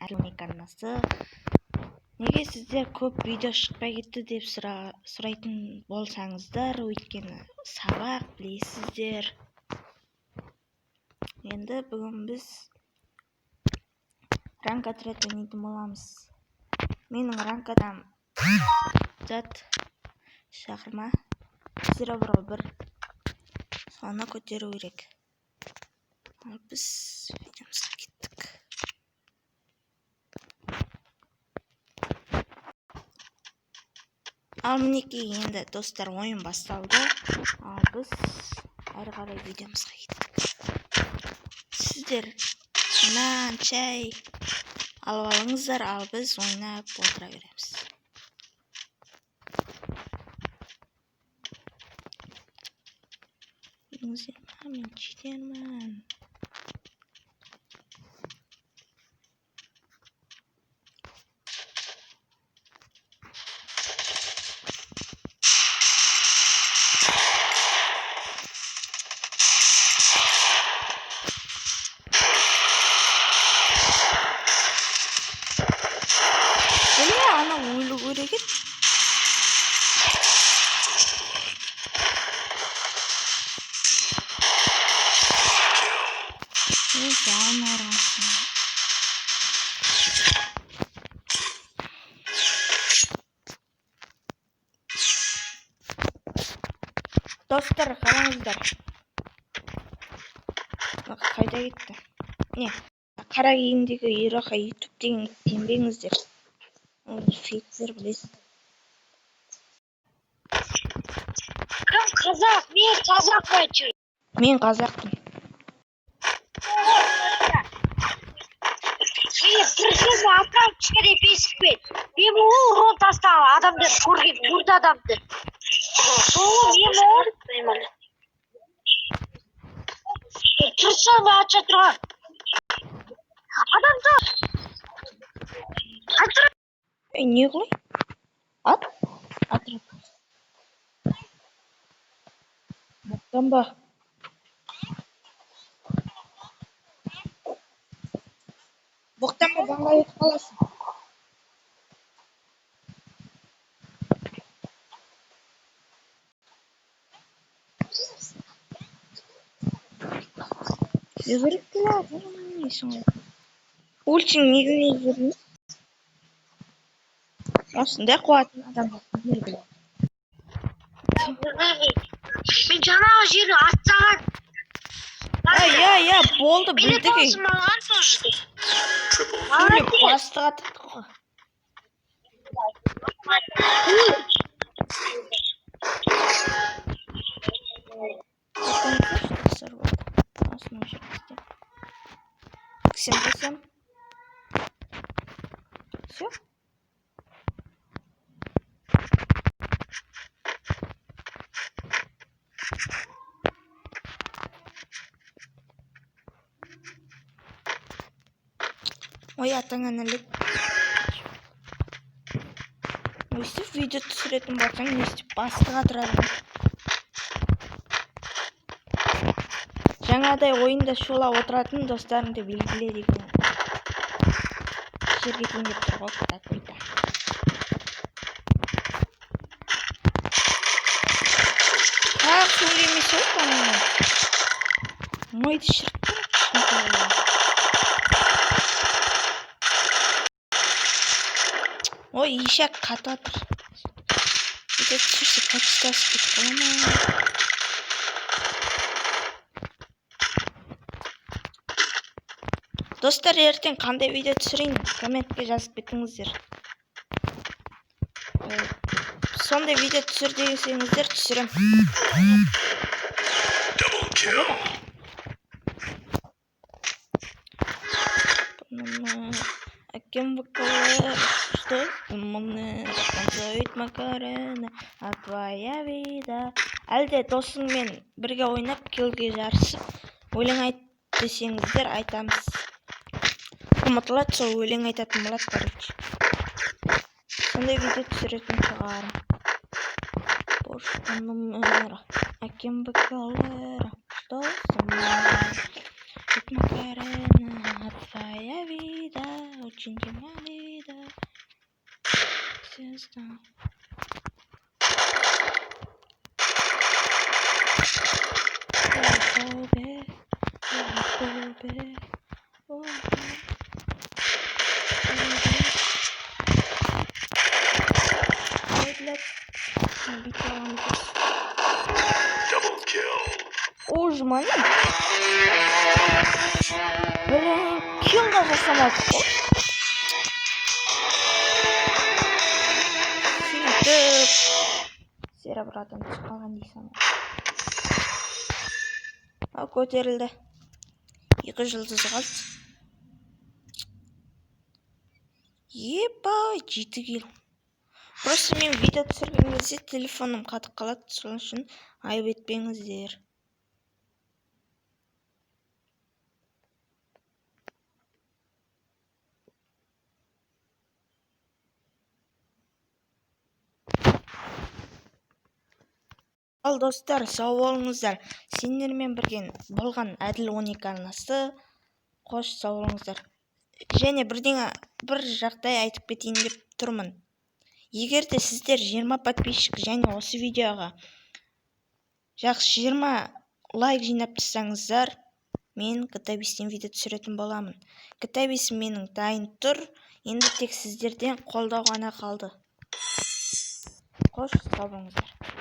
Әлеуметтік арнасы. Неге сіздер көп видео шықпай кетті деп сұрайтын болсаңыздар, өйткені сабақ білесіздер. Енді бүгін біз ранг отряд ойнайтын боламыз. Менің ранг адам зат шақырма 0-1 соны көтеру керек. Ал біз видеомызға кеттік. Ал мінекей, енді достар, ойын басталды. Ал біз әрі қарай видеомызға кеттік. Сіздер нан, чай алып алыңыздар, ал біз ойнап отыра береміз. Мен читермін. Ана ойлы көрек ет. Достар, қараңыздар. Қайда кетті? Не? Қара киімдегі Ерақа YouTube деген сенбеңіздер. Ол фейктер, білесіз. Кім қазақ? Мен қазақ бәйчі. Мен қазақпын. Біршін атам кішкене бесікпен. Мен ол рон тастаған адамдар көрген көрді адамдар. Соңы мен ол тұрсам атша тұрған. Адамдар. Не қылай? Ат? Атырап. Боқтан ба? Боқтан ба банға етіп қаласың? Жүгіріп келеді. Өлшің негіне жүрміз. Осындай қуатын адамдар белгілі. Мен жаңағы жерін атсаған. Я, болды, білдік. Мені досым алған тоже. Сөйлеп бастыға тықты ғой. Всем. Все? Ой, атаңа нәлет. Өйстіп видео түсіретін болсаң, өйстіп бастыға тұрадың. Жаңадай ойында шола отыратын достарыңды белгіле деген. Жерге теңдеп тұр ғой, какой-то. Сөйлемес ой, тамамын. Мойды шырттың. Ой, ишак қататыр. Видео түсірсе качествосы кетіп қала ма? Достар, ертең қандай видео түсірейін? Комментке жазып кетіңіздер. Сондай видео түсір десеңіздер, түсірем. Әкем бақылы, что мұны танцует Макарена, а твоя вида. Әлде досыңмен бірге ойнап, келге жарысып, өлең айт десеңіздер, айтамыз. Ұмытылады, сол өлең айтатын болады, короче. Сондай видео түсіретін шығарым. Поштаны мэра, әкем бақылы, что мұны Макарена, а твоя вида. changing my leader. Sister. Double kill. Ужмай. Блин, ким да жасамадық қой? Сөйтіп сері бір адам түсіп қалған дейсің. Ал көтерілді. 2 жұлдыз қалды. Епай, 7 килл. Просто мен видео түсірген кезде телефоным қатып қалады, сол үшін айып етпеңіздер. Ал достар, сау болыңыздар. Сендермен бірге болған Әділ 12 арнасы. Қош, сау болыңыздар. Және бір жағдай айтып кетейін деп тұрмын. Егер де сіздер 20 подписчик және осы видеоға жақсы 20 лайк жинап тұрсаңыздар, мен GTA5-тен видео түсіретін боламын. GTA5 менің дайын тұр, енді тек сіздерден қолдау ғана қалды. Қош, сау болыңыздар.